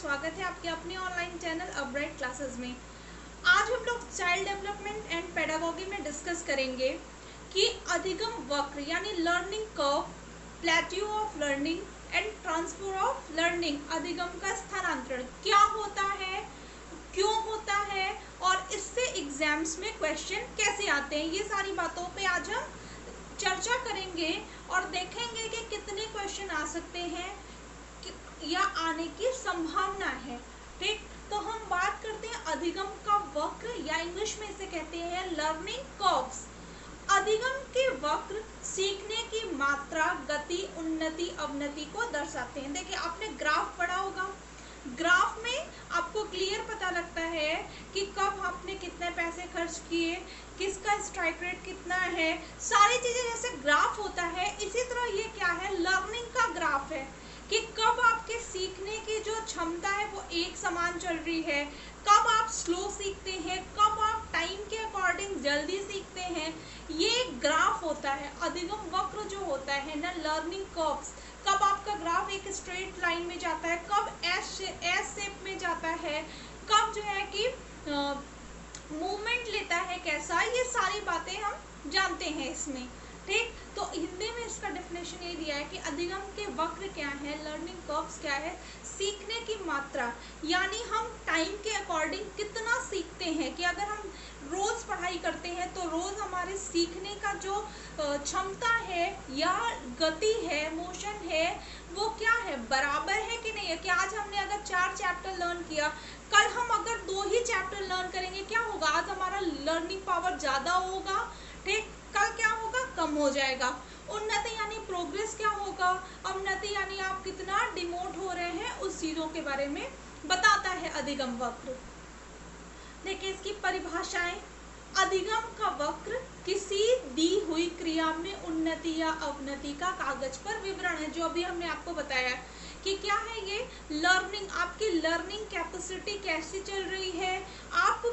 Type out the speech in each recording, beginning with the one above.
स्वागत है आपके अपने ऑनलाइन चैनल अपब्राइट क्लासेस में। आज हम लोग चाइल्ड डेवलपमेंट एंड पेडागोगी में डिस्कस करेंगे कि अधिगम वक्र यानी learning curve, plateau of learning and transfer of learning, अधिगम का स्थानांतरण क्या होता है, क्यों होता है और इससे एग्जाम्स में क्वेश्चन कैसे आते हैं। ये सारी बातों पे आज हम चर्चा करेंगे और देखेंगे कि कितने क्वेश्चन आ सकते हैं या आने की संभावना है। ठीक, तो हम बात करते हैं अधिगम का वक्र या इंग्लिश में इसे कहते हैं लर्निंग कर्व्स। अधिगम के वक्र सीखने की मात्रा, गति, उन्नति, अवनति को दर्शाते हैं। देखिए, आपने ग्राफ पढ़ा होगा। ग्राफ में आपको क्लियर पता लगता है कि कब आपने कितने पैसे खर्च किए, किसका स्ट्राइक रेट कितना है, सारी चीजें जैसे ग्राफ होता है इसी तरह ये क्या है, लर्निंग का ग्राफ है कि कब आपके सीखने की जो क्षमता है वो एक समान चल रही है, कब आप स्लो सीखते हैं, कब आप टाइम के अकॉर्डिंग जल्दी सीखते हैं। ये ग्राफ होता है। अधिगम वक्र जो होता है ना, लर्निंग कर्व्स, कब आपका ग्राफ एक स्ट्रेट लाइन में जाता है, कब एस शेप में जाता है, कब जो है कि मूवमेंट लेता है कैसा, ये सारी बातें हम जानते हैं इसमें। ठीक, तो हिंदी में इसका डेफिनेशन ये दिया है कि अधिगम के वक्र क्या है, लर्निंग कर्व्स क्या है, सीखने की मात्रा यानी हम टाइम के अकॉर्डिंग कितना सीखते हैं कि अगर हम रोज पढ़ाई करते हैं तो रोज हमारे सीखने का जो क्षमता है या गति है, मोशन है, वो क्या है, बराबर है कि नहीं है। कि आज हमने अगर 4 चैप्टर लर्न किया, कल हम अगर 2 ही चैप्टर लर्न करेंगे, क्या होगा, आज हमारा लर्निंग पावर ज़्यादा होगा, ठीक, कल क्या होगा, कम हो जाएगा। उन्नति यानी प्रोग्रेस क्या होगा, अवनति यानी आप कितना डिमोट हो रहे हैं, उस चीज़ों के बारे में बताता है अधिगम वक्र। देखिए इसकी परिभाषाएं। अधिगम का वक्र किसी दी हुई क्रिया में उन्नति या अवनति का कागज पर विवरण है, जो अभी हमने आपको बताया कि क्या है ये लर्निंग, आपकी लर्निंग कैपेसिटी कैसी चल रही है, आप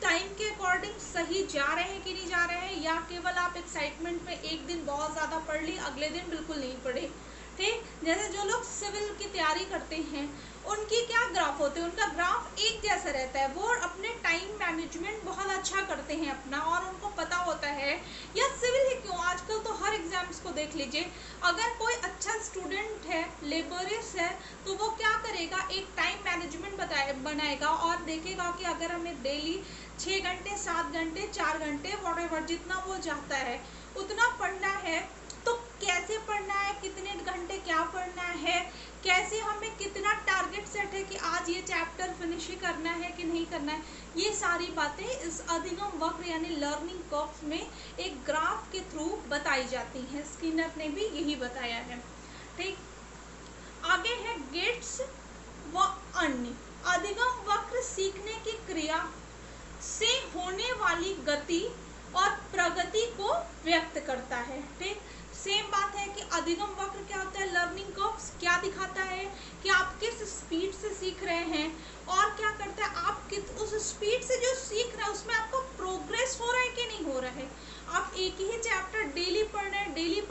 टाइम के अकॉर्डिंग सही जा रहे हैं कि नहीं जा रहे हैं, या केवल आप एक्साइटमेंट में एक दिन बहुत ज़्यादा पढ़ ली, अगले दिन बिल्कुल नहीं पढ़े। ठीक, जैसे जो लोग सिविल की तैयारी करते हैं उनकी क्या ग्राफ होते हैं, उनका ग्राफ एक जैसा रहता है, वो अपने टाइम मैनेजमेंट बहुत अच्छा करते हैं अपना, और उनको पता होता है, या सिविल ही क्यों, आजकल तो हर एग्जाम्स को देख लीजिए, अगर कोई अच्छा स्टूडेंट है, लेबरियस है, तो वो क्या करेगा, एक टाइम मैनेजमेंट बनाएगा और देखेगा कि अगर हमें डेली 6 घंटे, 7 घंटे, 4 घंटे, व्हाटएवर जितना वो चाहता है उतना पढ़ना है, तो कैसे पढ़ना है, कितने घंटे क्या पढ़ना है, कैसे हमें कितना टारगेट सेट है कि आज ये चैप्टर फिनिश ही करना है कि नहीं करना है, ये सारी बातें इस अधिगम वक्र यानी लर्निंग कर्व्स में एक ग्राफ के थ्रू बताई जाती हैं। स्किनर ने भी यही बताया है। ठीक, आगे है गेट्स व अन्य। अधिगम वक्र सीखने की क्रिया से होने वाली गति और प्रगति को व्यक्त करता है। ठीक, सेम बात है कि अधिगम वक्र क्या होता है, लर्निंग कर्व्स क्या दिखाता है कि आप किस स्पीड से सीख रहे हैं, और क्या करता है, आप उस स्पीड से जो सीख रहे हैं उसमें आपका प्रोग्रेस हो रहा है कि नहीं हो रहा है। आप एक ही चैप्टर डेली पढ़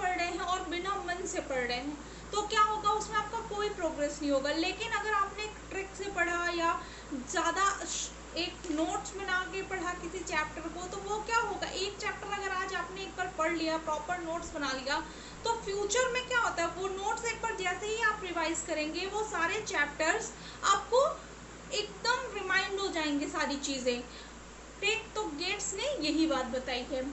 रहे हैं और बिना मन से पढ़ रहे हैं, तो क्या होगा, उसमें आपका कोई प्रोग्रेस नहीं होगा। लेकिन अगर आपने एक ट्रिक से पढ़ा या ज़्यादा एक नोट्स बना के पढ़ा किसी चैप्टर को, तो वो क्या होगा, एक चैप्टर अगर आज आपने एक बार पढ़ लिया, प्रॉपर नोट्स बना लिया, तो फ्यूचर में क्या होता है, वो नोट्स एक बार जैसे ही आप रिवाइज करेंगे वो सारे चैप्टर्स आपको एकदम रिमाइंड हो जाएंगे सारी चीज़ें। ठीक, तो गेट्स ने यही बात बताई है।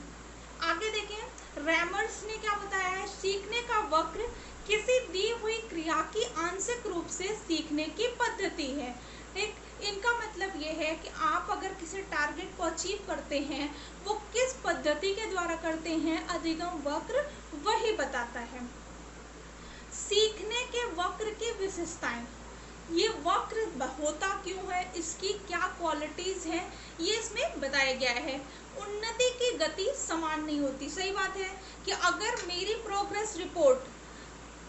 आगे देखें, रैमर्स ने क्या बताया है, सीखने का वक्र किसी दी हुई क्रिया की आंशिक रूप से सीखने की पद्धति है। ठीक, इनका मतलब ये है कि आप अगर किसी टारगेट को अचीव करते हैं, वो किस पद्धति के द्वारा करते हैं, अधिगम वक्र वही बताता है। सीखने के वक्र की विशेषताएं, ये वक्र होता क्यों है, इसकी क्या क्वालिटीज हैं, ये इसमें बताया गया है। उन्नति की गति समान नहीं होती। सही बात है कि अगर मेरी प्रोग्रेस रिपोर्ट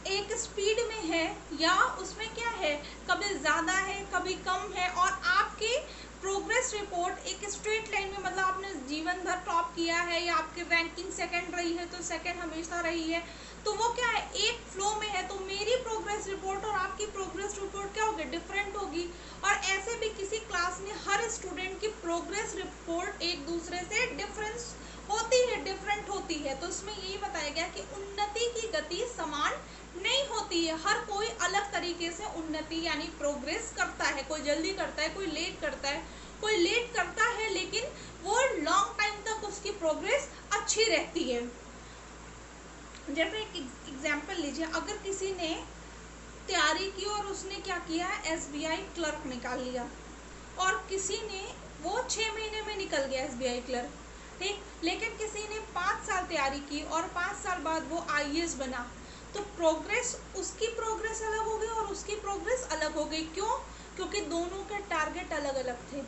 एक स्पीड में है या उसमें क्या है, कभी ज़्यादा है कभी कम है, और आपकी प्रोग्रेस रिपोर्ट एक स्ट्रेट लाइन में, मतलब आपने जीवन भर टॉप किया है या आपकी रैंकिंग सेकंड रही है तो सेकंड हमेशा रही है, तो वो क्या है, एक फ्लो में है, तो मेरी प्रोग्रेस रिपोर्ट और आपकी प्रोग्रेस रिपोर्ट क्या होगी, डिफरेंट होगी। और ऐसे भी किसी क्लास में हर स्टूडेंट की प्रोग्रेस रिपोर्ट एक दूसरे से डिफरेंस होती है, डिफरेंट होती है। तो इसमें यही बताया गया कि उन्नति की गति समान नहीं होती है, हर कोई अलग तरीके से उन्नति यानी प्रोग्रेस करता है, कोई जल्दी करता है, कोई लेट करता है, कोई लेट करता है लेकिन वो लॉन्ग टाइम तक उसकी प्रोग्रेस अच्छी रहती है। जैसे एक एग्जाम्पल लीजिए, अगर किसी ने तैयारी की और उसने क्या किया, SBI क्लर्क निकाल लिया, और किसी ने वो 6 महीने में निकल गया SBI क्लर्क, ठीक, लेकिन किसी ने 5 साल तैयारी की और 5 साल बाद वो IAS बना, तो प्रोग्रेस, उसकी प्रोग्रेस अलग हो गई और उसकी प्रोग्रेस अलग हो गई। क्यों? क्योंकि दोनों के टारगेट अलग अलग थे।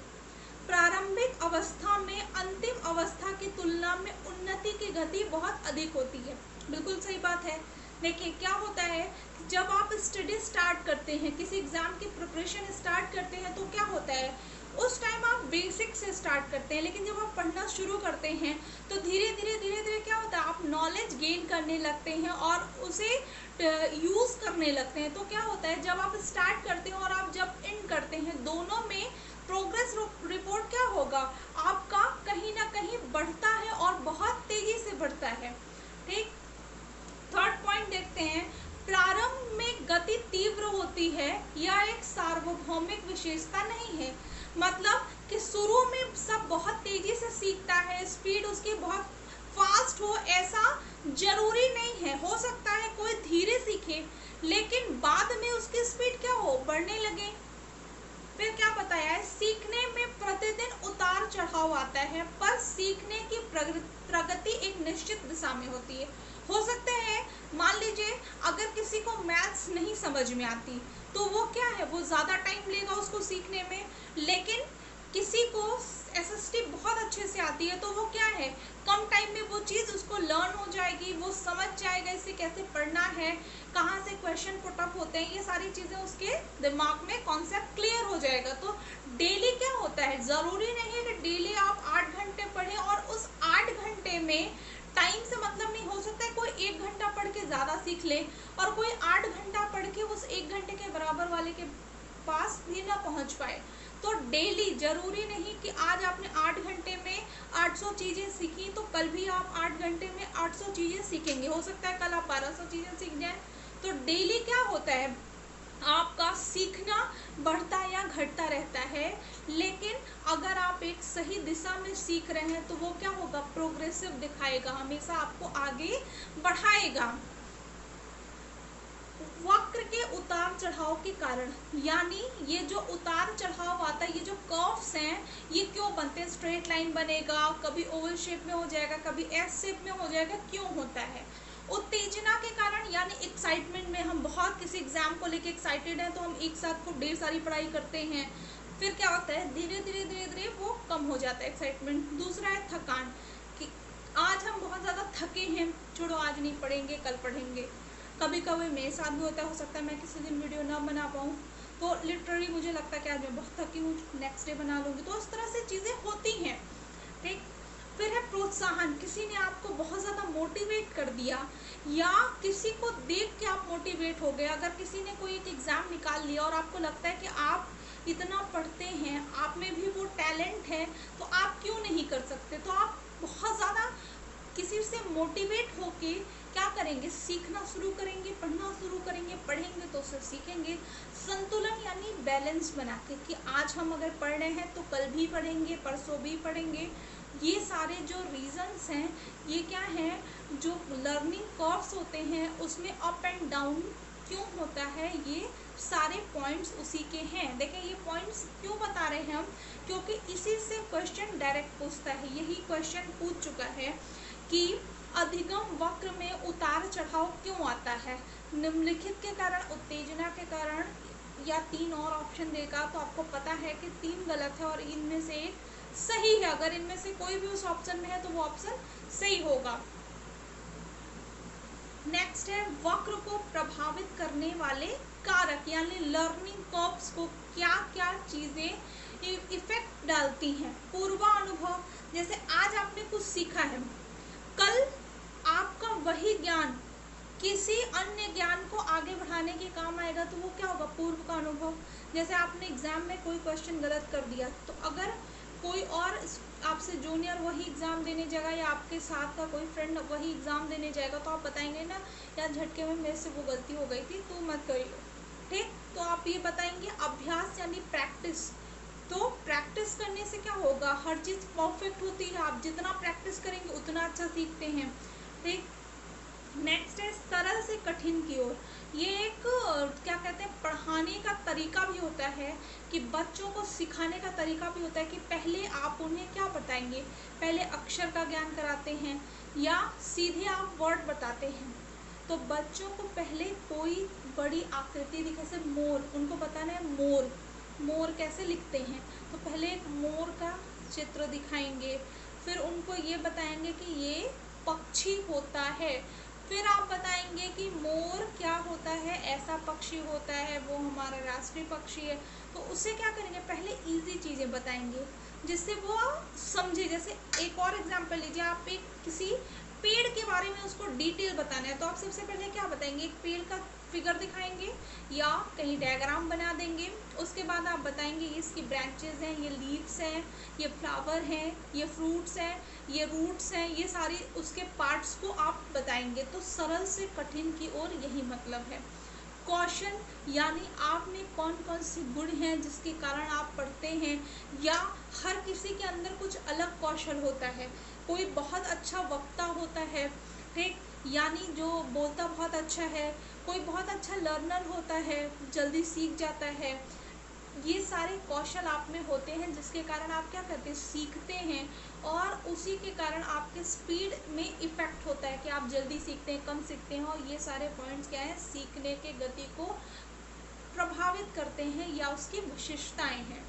प्रारंभिक अवस्था में अंतिम अवस्था की तुलना में उन्नति की गति बहुत अधिक होती है। बिल्कुल सही बात है। देखिए क्या होता है, जब आप स्टडी स्टार्ट करते हैं, किसी एग्जाम की प्रिपरेशन स्टार्ट करते हैं, तो क्या होता है, उस टाइम आप बेसिक से स्टार्ट करते हैं, लेकिन जब आप पढ़ना शुरू करते हैं तो धीरे धीरे क्या होता है, आप नॉलेज गेन करने लगते हैं और उसे यूज़ करने लगते हैं। तो क्या होता है, जब आप स्टार्ट करते हैं और आप जब एंड करते हैं, दोनों में प्रोग्रेस रिपोर्ट क्या होगा, आपका कहीं ना कहीं बढ़ता है और बहुत तेजी से बढ़ता है। ठीक, थर्ड पॉइंट देखते हैं, प्रारंभ में गति तीव्र होती है, यह एक सार्वभौमिक विशेषता नहीं है। मतलब कि शुरू में सब बहुत तेजी से सीखता है, स्पीड उसकी बहुत फास्ट हो, ऐसा जरूरी नहीं है। हो सकता है कोई धीरे सीखे लेकिन बाद में उसकी स्पीड क्या हो, बढ़ने लगे। फिर क्या बताया है, सीखने में प्रतिदिन उतार चढ़ाव आता है, पर सीखने की प्रगति एक निश्चित दिशा में होती है। हो सकता है, मान लीजिए अगर किसी को मैथ्स नहीं समझ में आती, तो वो क्या है, वो ज़्यादा टाइम लेगा उसको सीखने में, लेकिन किसी को SST बहुत अच्छे से आती है, तो वो क्या है, कम टाइम में वो चीज़ उसको लर्न हो जाएगी, वो समझ जाएगा इसे कैसे पढ़ना है, कहाँ से क्वेश्चन पुट अप होते हैं, ये सारी चीज़ें उसके दिमाग में कॉन्सेप्ट क्लियर हो जाएगा। तो डेली क्या होता है, ज़रूरी नहीं है कि डेली आप 8 घंटे पढ़ें और उस 8 घंटे में टाइम से मतलब नहीं, हो सकता है कोई 1 घंटा पढ़ के ज़्यादा सीख ले और कोई 8 घंटा पढ़ के उस 1 घंटे के बराबर वाले के पास भी ना पहुंच पाए। तो डेली जरूरी नहीं कि आज आपने 8 घंटे में 800 चीज़ें सीखी तो कल भी आप 8 घंटे में 800 चीज़ें सीखेंगे, हो सकता है कल आप 1200 चीज़ें सीख जाएं। तो डेली क्या होता है, आपका सीखना बढ़ता या घटता रहता है, लेकिन अगर आप एक सही दिशा में सीख रहे हैं तो वो क्या होगा, प्रोग्रेसिव दिखाएगा, हमेशा आपको आगे बढ़ाएगा। वक्र के उतार चढ़ाव के कारण, यानी ये जो उतार चढ़ाव आता है, ये जो कर्व्स हैं, ये क्यों बनते हैं, स्ट्रेट लाइन बनेगा, कभी ओवल शेप में हो जाएगा, कभी एस शेप में हो जाएगा, क्यों होता है, उत्तेजना के कारण, यानी एक्साइटमेंट में, हम बहुत किसी एग्जाम को लेके एक्साइटेड हैं तो हम एक साथ खूब ढेर सारी पढ़ाई करते हैं, फिर क्या होता है, धीरे धीरे वो कम हो जाता है एक्साइटमेंट। दूसरा है थकान, कि आज हम बहुत ज़्यादा थके हैं, छोड़ो आज नहीं पढ़ेंगे, कल पढ़ेंगे। कभी कभी मेरे साथ भी होता है, हो सकता है मैं किसी दिन वीडियो ना बना पाऊँ, तो लिटरली मुझे लगता है कि आज मैं बहुत थकी हूँ, नेक्स्ट डे बना लूँगी। तो इस तरह से चीज़ें होती हैं। ठीक, फिर है प्रोत्साहन, किसी ने आपको बहुत ज़्यादा मोटिवेट कर दिया या किसी को देख के आप मोटिवेट हो गए। अगर किसी ने कोई एक एग्ज़ाम निकाल लिया और आपको लगता है कि आप इतना पढ़ते हैं, आप में भी वो टैलेंट है, तो आप क्यों नहीं कर सकते। तो आप बहुत ज़्यादा किसी से मोटिवेट होके क्या करेंगे, सीखना शुरू करेंगे, पढ़ना शुरू करेंगे, पढ़ेंगे तो उससे सीखेंगे। संतुलन यानी बैलेंस बना के, कि आज हम अगर पढ़ रहे हैं तो कल भी पढ़ेंगे, परसों भी पढ़ेंगे। ये सारे जो रीजंस हैं, ये क्या हैं, जो लर्निंग कर्व्स होते हैं उसमें अप एंड डाउन क्यों होता है, ये सारे पॉइंट्स उसी के हैं। देखें ये पॉइंट्स क्यों बता रहे हैं हम, क्योंकि इसी से क्वेश्चन डायरेक्ट पूछता है। यही क्वेश्चन पूछ चुका है कि अधिगम वक्र में उतार चढ़ाव क्यों आता है, निम्नलिखित के कारण, उत्तेजना के कारण, या 3 और ऑप्शन देगा तो आपको पता है कि 3 गलत है और इनमें से एक सही है। अगर इनमें से कोई भी उस ऑप्शन में है तो वो ऑप्शन सही होगा। नेक्स्ट है, वक्र को प्रभावित करने वाले कारक, यानी लर्निंग कर्व्स को क्या क्या चीज़ें इफेक्ट डालती हैं। पूर्वानुभव, जैसे आज आपने कुछ सीखा है, कल आपका वही ज्ञान किसी अन्य ज्ञान को आगे बढ़ाने के काम आएगा, तो वो क्या होगा, पूर्व का अनुभव। जैसे आपने एग्जाम में कोई क्वेश्चन गलत कर दिया, तो अगर कोई और आपसे जूनियर वही एग्जाम देने जाएगा या आपके साथ का कोई फ्रेंड वही एग्जाम देने जाएगा, तो आप बताएंगे ना, यार झटके में मेरे से वो गलती हो गई थी, तू मत करियो, ठीक। तो आप ये बताएंगे। अभ्यास यानी प्रैक्टिस, तो प्रैक्टिस करने से क्या होगा, हर चीज़ परफेक्ट होती है। आप जितना प्रैक्टिस करेंगे उतना अच्छा सीखते हैं, ठीक। नेक्स्ट है सरल से कठिन की ओर। ये एक क्या कहते हैं, पढ़ाने का तरीका भी होता है, कि बच्चों को सिखाने का तरीका भी होता है, कि पहले आप उन्हें क्या बताएंगे, पहले अक्षर का ज्ञान कराते हैं या सीधे आप वर्ड बताते हैं। तो बच्चों को पहले कोई बड़ी आकृति दिखे, जैसे मोर, उनको बताना है मोर, मोर कैसे लिखते हैं, तो पहले एक मोर का चित्र दिखाएंगे, फिर उनको ये बताएंगे कि ये पक्षी होता है, फिर आप बताएंगे कि मोर क्या होता है, ऐसा पक्षी होता है, वो हमारा राष्ट्रीय पक्षी है। तो उससे क्या करेंगे, पहले इजी चीज़ें बताएंगे जिससे वो समझे। जैसे एक और एग्जांपल लीजिए, आप एक किसी पेड़ के बारे में उसको डिटेल बताना है, तो आप सबसे पहले क्या बताएंगे, एक पेड़ का फिगर दिखाएंगे या कहीं डायग्राम बना देंगे। उसके बाद आप बताएंगे ये इसकी ब्रांचेस हैं, ये लीव्स हैं, ये फ्लावर हैं, ये फ्रूट्स हैं, ये रूट्स हैं, ये सारी उसके पार्ट्स को आप बताएंगे। तो सरल से कठिन की ओर यही मतलब है। कौशल यानी आप में कौन कौन से गुण हैं जिसके कारण आप पढ़ते हैं, या हर किसी के अंदर कुछ अलग कौशल होता है। कोई बहुत अच्छा वक्ता होता है, ठीक, यानी जो बोलता बहुत अच्छा है, कोई बहुत अच्छा लर्नर होता है, जल्दी सीख जाता है। ये सारे कौशल आप में होते हैं जिसके कारण आप क्या करते हैं, सीखते हैं, और उसी के कारण आपके स्पीड में इफेक्ट होता है कि आप जल्दी सीखते हैं, कम सीखते हैं। और ये सारे पॉइंट्स क्या है, सीखने के गति को प्रभावित करते हैं या उसकी विशेषताएं हैं।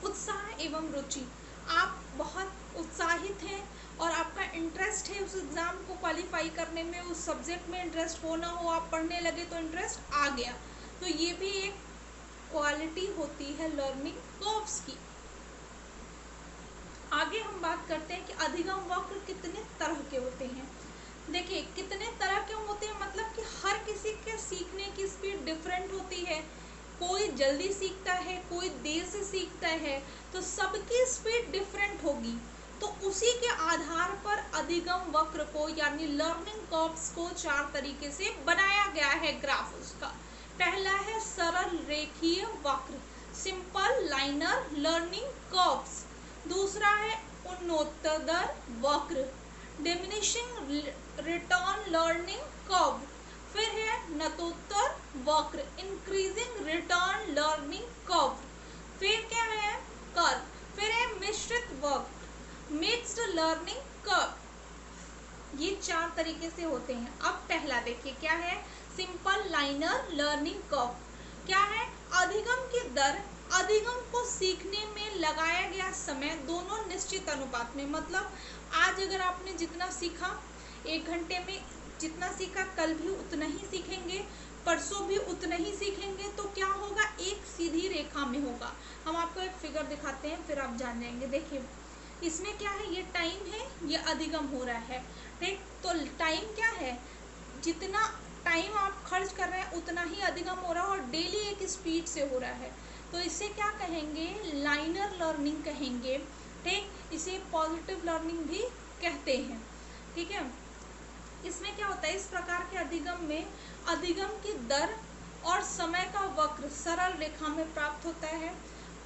उत्साह एवं रुचि, आप बहुत उत्साहित हैं और आपका इंटरेस्ट है उस एग्ज़ाम को क्वालिफाई करने में, उस सब्जेक्ट में इंटरेस्ट हो ना हो, आप पढ़ने लगे तो इंटरेस्ट आ गया, तो ये भी एक क्वालिटी होती है लर्निंग कर्व्स की। आगे हम बात करते हैं कि अधिगम वक्र कितने तरह के होते हैं। देखिए कितने तरह के होते हैं, मतलब कि हर किसी के सीखने की स्पीड डिफरेंट होती है। कोई जल्दी सीखता है, कोई देर से सीखता है, तो सबकी स्पीड डिफरेंट होगी। तो उसी के आधार पर अधिगम वक्र को यानी लर्निंग कर्व्स को 4 तरीके से बनाया गया है ग्राफ उसका। पहला है सरल रेखीय वक्र, सिंपल लाइनर लर्निंग कर्व्स। दूसरा है उन्नतोत्तर वक्र, डिमिनिशिंग रिटर्न लर्निंग कर्व। फिर है नतोत्तर वक्र, इंक्रीजिंग रिटर्न लर्निंग कर्व। फिर क्या है, कर्व। फिर है मिश्रित वक्र, मिक्स्ड लर्निंग कर्व। ये 4 तरीके से होते हैं। अब पहला देखिए क्या है, सिंपल लाइनर लर्निंग कर्व। क्या है, अधिगम की दर, अधिगम को सीखने में लगाया गया समय दोनों निश्चित अनुपात में। मतलब आज अगर आपने जितना सीखा, 1 घंटे में जितना सीखा, कल भी उतना ही सीखेंगे, परसों भी उतना ही सीखेंगे, तो क्या होगा, एक सीधी रेखा में होगा। हम आपको एक फिगर दिखाते हैं, फिर आप जान जाएंगे। देखिए इसमें क्या है, ये टाइम है, ये अधिगम हो रहा है, ठीक। तो टाइम क्या है, जितना टाइम आप खर्च कर रहे हैं उतना ही अधिगम हो रहा है, और डेली एक स्पीड से हो रहा है। तो इसे क्या कहेंगे, लाइनर लर्निंग कहेंगे, ठीक। इसे पॉजिटिव लर्निंग भी कहते हैं, ठीक है। इसमें क्या होता है, इस प्रकार के अधिगम में अधिगम की दर और समय का वक्र सरल रेखा में प्राप्त होता है,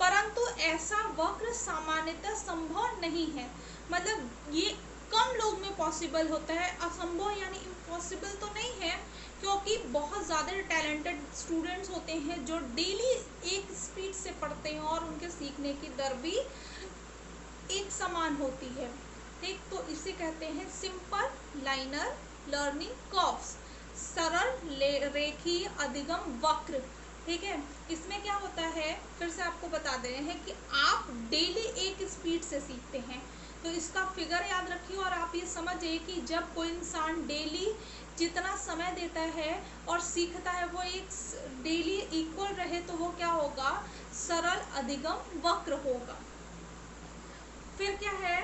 परंतु ऐसा वक्र सामान्यतः संभव नहीं है। मतलब ये कम लोग में पॉसिबल होता है, असंभव यानी इम्पॉसिबल तो नहीं है, क्योंकि बहुत ज़्यादा टैलेंटेड स्टूडेंट्स होते हैं जो डेली एक स्पीड से पढ़ते हैं और उनके सीखने की दर भी एक समान होती है, ठीक। तो इसे कहते हैं सिंपल लाइनर लर्निंग कर्व्स, सरल रेखीय अधिगम वक्र, ठीक है। इसमें क्या होता है, फिर से आपको बता दे रहे हैं कि आप डेली एक स्पीड से सीखते हैं, तो इसका फिगर याद रखिए। और आप ये समझिए कि जब कोई इंसान डेली जितना समय देता है और सीखता है वो एक डेली इक्वल रहे, तो वो क्या होगा, सरल अधिगम वक्र होगा। फिर क्या है,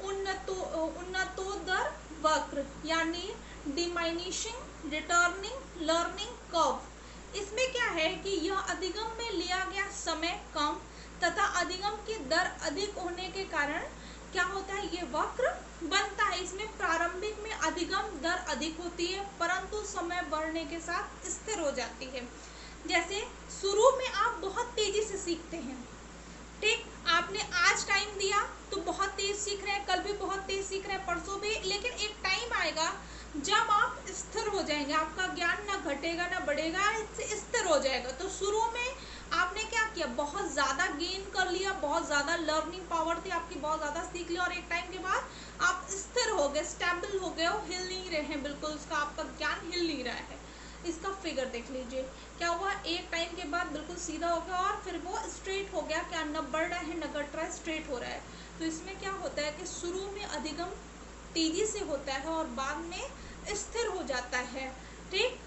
उन्नतोत्तर वक्र यानी डिमाइनिशिंग रिटर्निंग लर्निंग कर्व। इसमें क्या है कि यह अधिगम में लिया गया समय कम तथा अधिगम की दर अधिक होने के कारण क्या होता है, ये वक्र बनता है। इसमें प्रारंभिक में अधिगम दर अधिक होती है परंतु समय बढ़ने के साथ स्थिर हो जाती है। जैसे शुरू में आप बहुत तेजी से सीखते हैं, ठीक, आपने आज टाइम दिया तो बहुत तेज सीख रहे हैं, कल भी बहुत तेज सीख रहे हैं, परसों भी, लेकिन एक टाइम आएगा जब आप स्थिर हो जाएंगे, आपका ज्ञान ना घटेगा ना बढ़ेगा, इससे स्थिर हो जाएगा। तो शुरू में आपने क्या किया, बहुत ज़्यादा गेन कर लिया, बहुत ज़्यादा लर्निंग पावर थी आपकी, बहुत ज़्यादा सीख लिया और एक टाइम के बाद आप स्थिर हो गए, स्टेबल हो गए हो, हिल नहीं रहे हैं बिल्कुल, उसका आपका ज्ञान हिल नहीं रहा है। इसका फिगर देख लीजिए, क्या हुआ, एक टाइम के बाद बिल्कुल सीधा हो गया और फिर वो स्ट्रेट हो गया, क्या न बढ़ रहा है न घट रहा है, स्ट्रेट हो रहा है। तो इसमें क्या होता है कि शुरू में अधिगम तेजी से होता है और बाद में स्थिर हो जाता है, ठीक।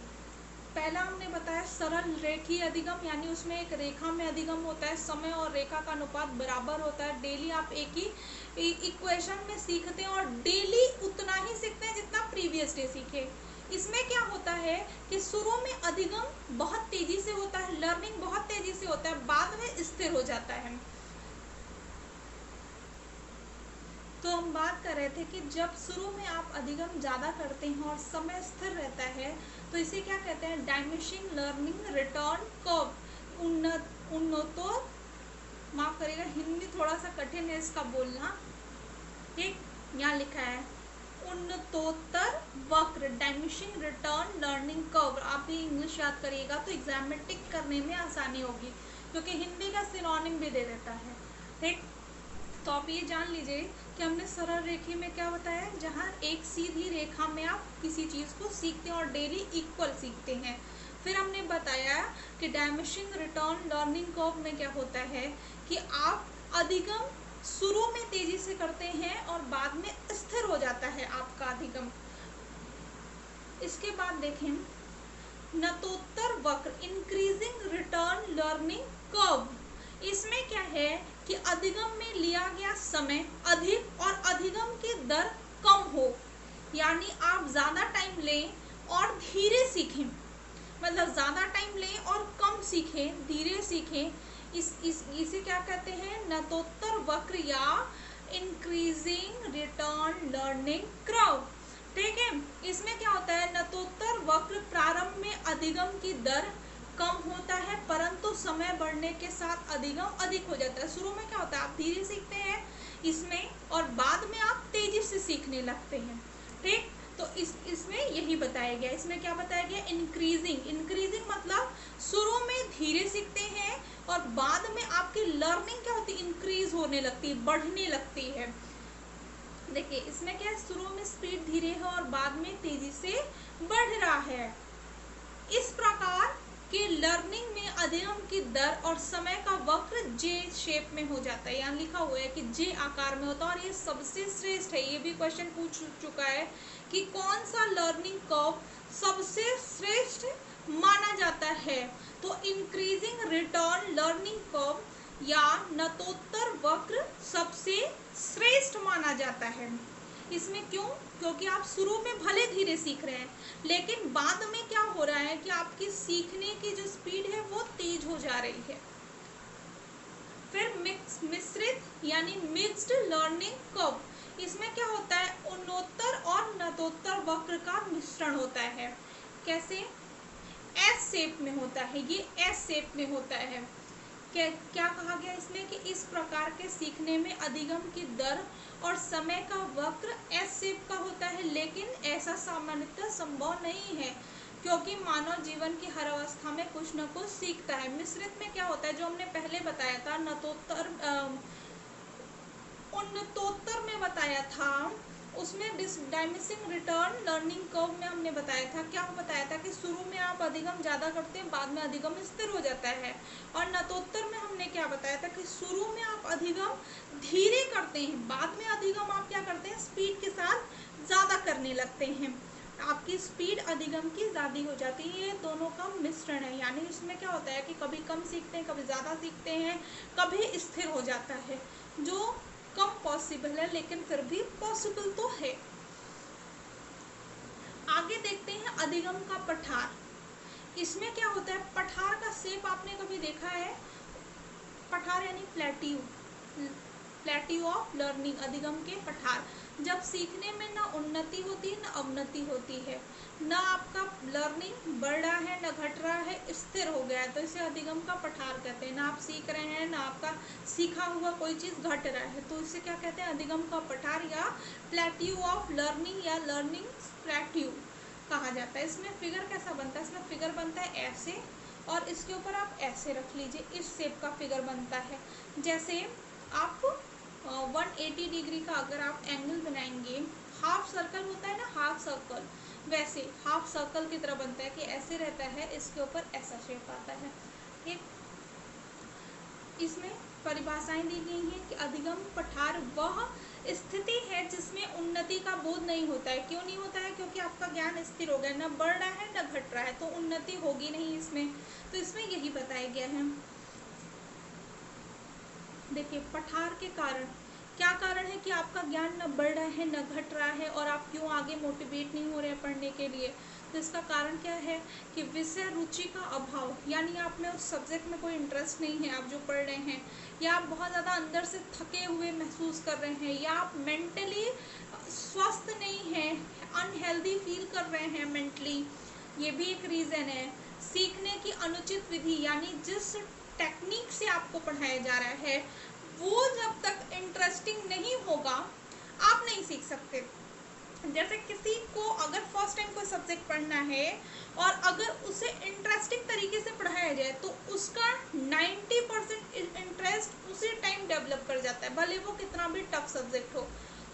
पहला हमने बताया सरल रेखीय अधिगम, यानी उसमें एक रेखा में अधिगम होता है, समय और रेखा का अनुपात बराबर होता है, डेली आप एक ही इक्वेशन में सीखते हैं और डेली उतना ही सीखते हैं जितना प्रीवियस डे सीखे। इसमें क्या होता है कि शुरू में अधिगम बहुत तेजी से होता है, लर्निंग बहुत तेजी से होता है, बाद में स्थिर हो जाता है। तो हम बात कर रहे थे कि जब शुरू में आप अधिगम ज़्यादा करते हैं और समय स्थिर रहता है तो इसे क्या कहते हैं, डाइमिनिशिंग लर्निंग रिटर्न कर्व। उन्नतो माफ करिएगा, हिंदी थोड़ा सा कठिन है इसका बोलना, ठीक, यहाँ लिखा है उन्नतोत्तर वक्र, डाइमिनिशिंग रिटर्न लर्निंग कर्व। आप भी इंग्लिश याद करिएगा तो एग्जाम में टिक करने में आसानी होगी, क्योंकि हिंदी का सिनोनिम भी दे देता है, ठीक। तो आप ये जान लीजिए कि हमने सरल रेखी में क्या बताया, जहाँ एक सीधी रेखा में आप किसी चीज़ को सीखते हैं और डेली इक्वल सीखते हैं। फिर हमने बताया कि डाइमिनिशिंग रिटर्न लर्निंग कर्व में क्या होता है कि आप अधिगम शुरू में तेजी से करते हैं और बाद में स्थिर हो जाता है आपका अधिगम। इसके बाद देखें नतोत्तर वक्र, इंक्रीजिंग रिटर्न लर्निंग कर्व। इसमें क्या है कि अधिगम में लिया गया समय अधिक और अधिगम की दर कम हो, यानी आप ज़्यादा टाइम लें और धीरे सीखें, मतलब ज़्यादा टाइम लें और कम सीखें, धीरे सीखें, इसे क्या कहते हैं, नतोत्तर वक्र या इंक्रीजिंग रिटर्न लर्निंग कर्व, ठीक है। इसमें क्या होता है, नतोत्तर वक्र प्रारंभ में अधिगम की दर कम होता है परंतु समय बढ़ने के साथ अधिगम अधिक हो जाता है। शुरू में क्या होता है, आप धीरे सीखते हैं इसमें और बाद में आप तेजी से सीखने लगते हैं, ठीक। तो इसमें यही बताया गया, इसमें क्या बताया गया, इंक्रीजिंग मतलब शुरू में धीरे सीखते हैं और बाद में आपकी लर्निंग क्या होती है, इंक्रीज होने लगती है, बढ़ने लगती है। देखिए इसमें क्या है, शुरू में स्पीड धीरे है और बाद में तेजी से बढ़ रहा है। इस प्रकार के लर्निंग में अधिगम की दर और समय का वक्र जे शेप में हो जाता है, यहाँ लिखा हुआ है कि जे आकार में होता है और ये सबसे श्रेष्ठ है। ये भी क्वेश्चन पूछ चुका है कि कौन सा लर्निंग कर्व सबसे श्रेष्ठ माना जाता है, तो इंक्रीजिंग रिटर्न लर्निंग कर्व या नतोत्तर वक्र सबसे श्रेष्ठ माना जाता है। इसमें क्यों, क्योंकि आप शुरू में भले धीरे सीख रहे हैं लेकिन बाद में क्या हो रहा है कि आपकी सीखने की जो स्पीड है वो तेज हो जा रही है। फिर मिश्रित यानी मिक्स्ड लर्निंग कर्व, इसमें क्या होता है, उन्नतोत्तर और नतोत्तर वक्र का मिश्रण होता है। कैसे, एस शेप में होता है, ये एस शेप में होता है। क्या कहा गया इसमें कि इस प्रकार के सीखने में अधिगम की दर और समय का वक्र एस शेप का होता है, लेकिन ऐसा सामान्यतः संभव नहीं है क्योंकि मानव जीवन की हर अवस्था में कुछ न कुछ सीखता है। मिश्रित में क्या होता है, जो हमने पहले बताया था, उन्नतोत्तर में बताया था, उसमें डाइमिनिशिंग रिटर्न लर्निंग कर्व में हमने बताया था, क्या बताया था कि शुरू में आप अधिगम ज़्यादा करते हैं, बाद में अधिगम स्थिर हो जाता है। और नतोत्तर में हमने क्या बताया था कि शुरू में आप अधिगम धीरे करते हैं, बाद में अधिगम आप क्या करते हैं, स्पीड के साथ ज़्यादा करने लगते हैं, आपकी स्पीड अधिगम की ज़्यादा हो जाती है। ये दोनों का मिश्रण है, यानी इसमें क्या होता है कि कभी कम सीखते हैं, कभी ज़्यादा सीखते हैं, कभी स्थिर हो जाता है, जो कम पॉसिबल है लेकिन फिर भी पॉसिबल तो है। आगे देखते हैं अधिगम का पठार। इसमें क्या होता है, पठार का शेप आपने कभी देखा है? पठार यानी प्लेट्यू, प्लेट्यू ऑफ लर्निंग, अधिगम के पठार। जब सीखने में ना उन्नति होती है ना अवनति होती है, ना आपका लर्निंग बढ़ रहा है ना घट रहा है, स्थिर हो गया है, तो इसे अधिगम का पठार कहते हैं। ना आप सीख रहे हैं ना आपका सीखा हुआ कोई चीज़ घट रहा है, तो इसे क्या कहते हैं, अधिगम का पठार या प्लेट्यू ऑफ लर्निंग या लर्निंग प्लेट्यू कहा जाता है। इसमें फिगर कैसा बनता है, इसमें फिगर बनता है ऐसे, और इसके ऊपर आप ऐसे रख लीजिए, इस शेप का फिगर बनता है। जैसे आप 180 डिग्री का अगर आप एंगल बनाएंगे, हाफ सर्कल होता है ना, हाफ सर्कल, वैसे हाफ सर्कल की तरह बनता है कि ऐसे रहता है, इसके ऊपर ऐसा शेप आता है। ठीक, इसमें परिभाषाएं दी गई हैं कि अधिगम पठार वह स्थिति है जिसमें उन्नति का बोध नहीं होता है। क्यों नहीं होता है? क्योंकि आपका ज्ञान स्थिर हो गया, ना बढ़ रहा है ना घट रहा है, तो उन्नति होगी नहीं इसमें। तो इसमें यही बताया गया है। देखिए, पठार के कारण क्या कारण है कि आपका ज्ञान न बढ़ रहा है न घट रहा है, और आप क्यों आगे मोटिवेट नहीं हो रहे हैं पढ़ने के लिए। तो इसका कारण क्या है कि विषय रुचि का अभाव, यानी आप में उस सब्जेक्ट में कोई इंटरेस्ट नहीं है आप जो पढ़ रहे हैं, या आप बहुत ज़्यादा अंदर से थके हुए महसूस कर रहे हैं, या आप मेंटली स्वस्थ नहीं हैं, अनहेल्दी फील कर रहे हैं मेंटली, ये भी एक रीज़न है। सीखने की अनुचित विधि, यानी जिस टेक्निक से आपको पढ़ाया जा रहा है वो जब तक इंटरेस्टिंग नहीं होगा आप नहीं सीख सकते। जैसे किसी को अगर फर्स्ट टाइम कोई सब्जेक्ट पढ़ना है और अगर उसे इंटरेस्टिंग तरीके से पढ़ाया जाए तो उसका 90% इंटरेस्ट उसी टाइम डेवलप कर जाता है, भले वो कितना भी टफ सब्जेक्ट हो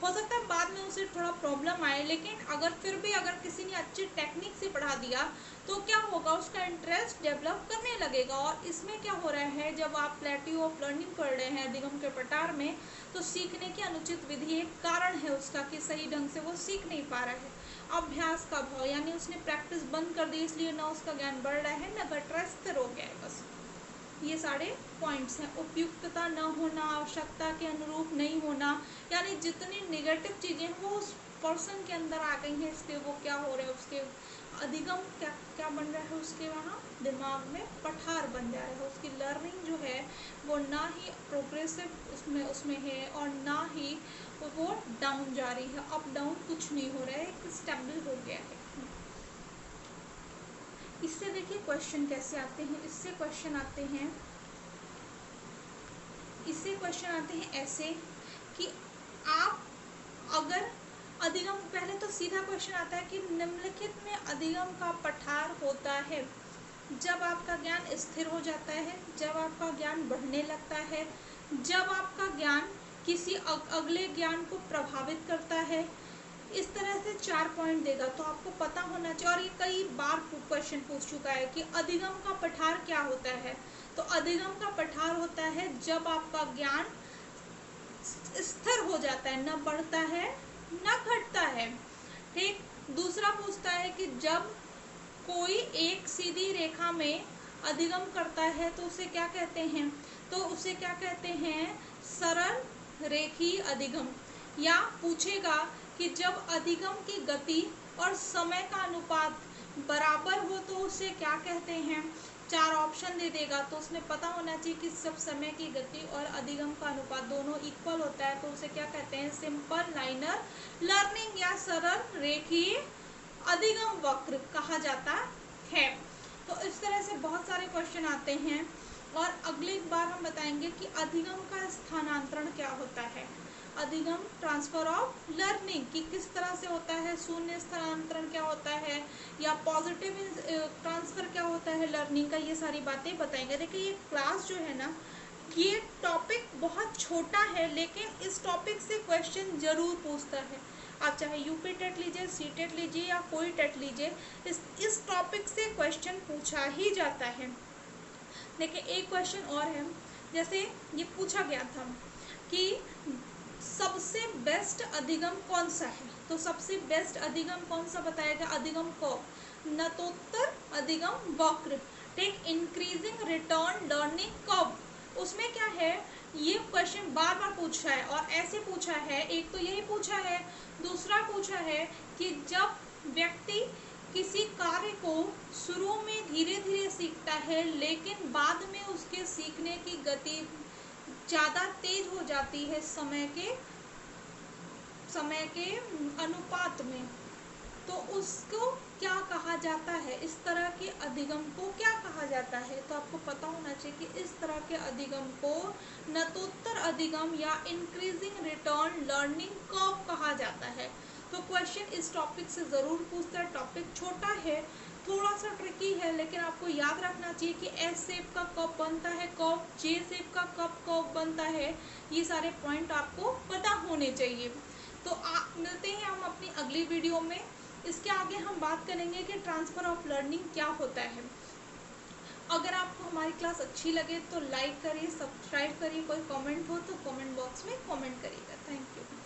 सकता है बाद में उसे थोड़ा प्रॉब्लम आए, लेकिन अगर फिर भी अगर किसी ने अच्छी टेक्निक से पढ़ा दिया तो क्या होगा, उसका इंटरेस्ट डेवलप करने लगेगा। और इसमें क्या हो रहा है, जब आप प्लेट्यू ऑफ लर्निंग पढ़ रहे हैं अधिगम के पठार में, तो सीखने की अनुचित विधि एक कारण है उसका कि सही ढंग से वो सीख नहीं पा रहा है। अभ्यास का भाव, यानी उसने प्रैक्टिस बंद कर दी, इसलिए ना उसका ज्ञान बढ़ रहा है ना घट रहा है, स्थिर हो गया है बस। ये सारे पॉइंट्स हैं। उपयुक्तता न होना, आवश्यकता के अनुरूप नहीं होना, यानी जितनी नेगेटिव चीज़ें हैं वो उस पर्सन के अंदर आ गई हैं, इसलिए वो क्या हो रहा है, उसके अधिगम क्या क्या बन रहा है, उसके वहाँ दिमाग में पठार बन जा रहा है। उसकी लर्निंग जो है वो ना ही प्रोग्रेसिव उसमें है और ना ही वो डाउन जा रही है, अप डाउन कुछ नहीं हो रहा है, एक स्टेबल हो गया है। इससे देखिए क्वेश्चन कैसे आते हैं, इससे क्वेश्चन आते हैं ऐसे कि आप अगर अधिगम, पहले तो सीधा क्वेश्चन आता है कि निम्नलिखित में अधिगम का पठार होता है जब आपका ज्ञान स्थिर हो जाता है, जब आपका ज्ञान बढ़ने लगता है, जब आपका ज्ञान किसी अगले ज्ञान को प्रभावित करता है। इस तरह से 4 पॉइंट देगा, तो आपको पता होना चाहिए। और ये कई बार क्वेश्चन पूछ चुका है कि अधिगम का पठार क्या होता है। तो अधिगम का पठार होता है जब आपका ज्ञान स्थिर हो जाता है, न बढ़ता है न घटता है। ठीक, दूसरा पूछता है कि जब कोई एक सीधी रेखा में अधिगम करता है तो उसे क्या कहते हैं, तो उसे क्या कहते हैं, सरल रेखीय अधिगम। या पूछेगा कि जब अधिगम की गति और समय का अनुपात बराबर हो तो उसे क्या कहते हैं। 4 ऑप्शन दे देगा, तो उसमें पता होना चाहिए कि जब समय की गति और अधिगम का अनुपात दोनों इक्वल होता है तो उसे क्या कहते हैं, सिंपल लाइनर लर्निंग या सरल रेखीय अधिगम वक्र कहा जाता है। तो इस तरह से बहुत सारे क्वेश्चन आते हैं। और अगली बार हम बताएंगे कि अधिगम का स्थानांतरण क्या होता है, अधिगम ट्रांसफर ऑफ लर्निंग कि किस तरह से होता है, शून्य स्थानांतरण क्या होता है, या पॉजिटिव ट्रांसफर क्या होता है लर्निंग का, ये सारी बातें बताएंगे। देखिए ये क्लास जो है ना, ये टॉपिक बहुत छोटा है लेकिन इस टॉपिक से क्वेश्चन जरूर पूछता है। आप चाहे यूपी टेट लीजिए, सी टेट लीजिए या कोई टेट लीजिए, इस टॉपिक से क्वेश्चन पूछा ही जाता है। देखिए एक क्वेश्चन और है, जैसे ये पूछा गया था कि सबसे बेस्ट अधिगम कौन सा है, तो सबसे बेस्ट अधिगम कौन सा बताया गया, अधिगम को नतोत्तर अधिगम वक्र। Take increasing return learning curve, उसमें क्या है, ये क्वेश्चन बार बार पूछा है और ऐसे पूछा है। एक तो यही पूछा है, दूसरा पूछा है कि जब व्यक्ति किसी कार्य को शुरू में धीरे धीरे सीखता है, लेकिन बाद में उसके सीखने की गति ज़्यादा तेज हो जाती है समय के अनुपात में। तो उसको क्या कहा जाता है, इस तरह के अधिगम को क्या कहा जाता है? तो आपको पता होना चाहिए कि इस तरह के अधिगम को नतोत्तर अधिगम या इंक्रीजिंग रिटर्न लर्निंग कर्व कहा जाता है। तो क्वेश्चन इस टॉपिक से ज़रूर पूछता है। टॉपिक छोटा है, थोड़ा सा ट्रिकी है, लेकिन आपको याद रखना चाहिए कि एस शेप का कब बनता है कर्व, जे शेप का कब कर्व बनता है, ये सारे पॉइंट आपको पता होने चाहिए। तो मिलते हैं हम अपनी अगली वीडियो में। इसके आगे हम बात करेंगे कि ट्रांसफ़र ऑफ लर्निंग क्या होता है। अगर आपको हमारी क्लास अच्छी लगे तो लाइक करिए, सब्सक्राइब करिए, कोई कमेंट हो तो कमेंट बॉक्स में कमेंट करिएगा। Thank you.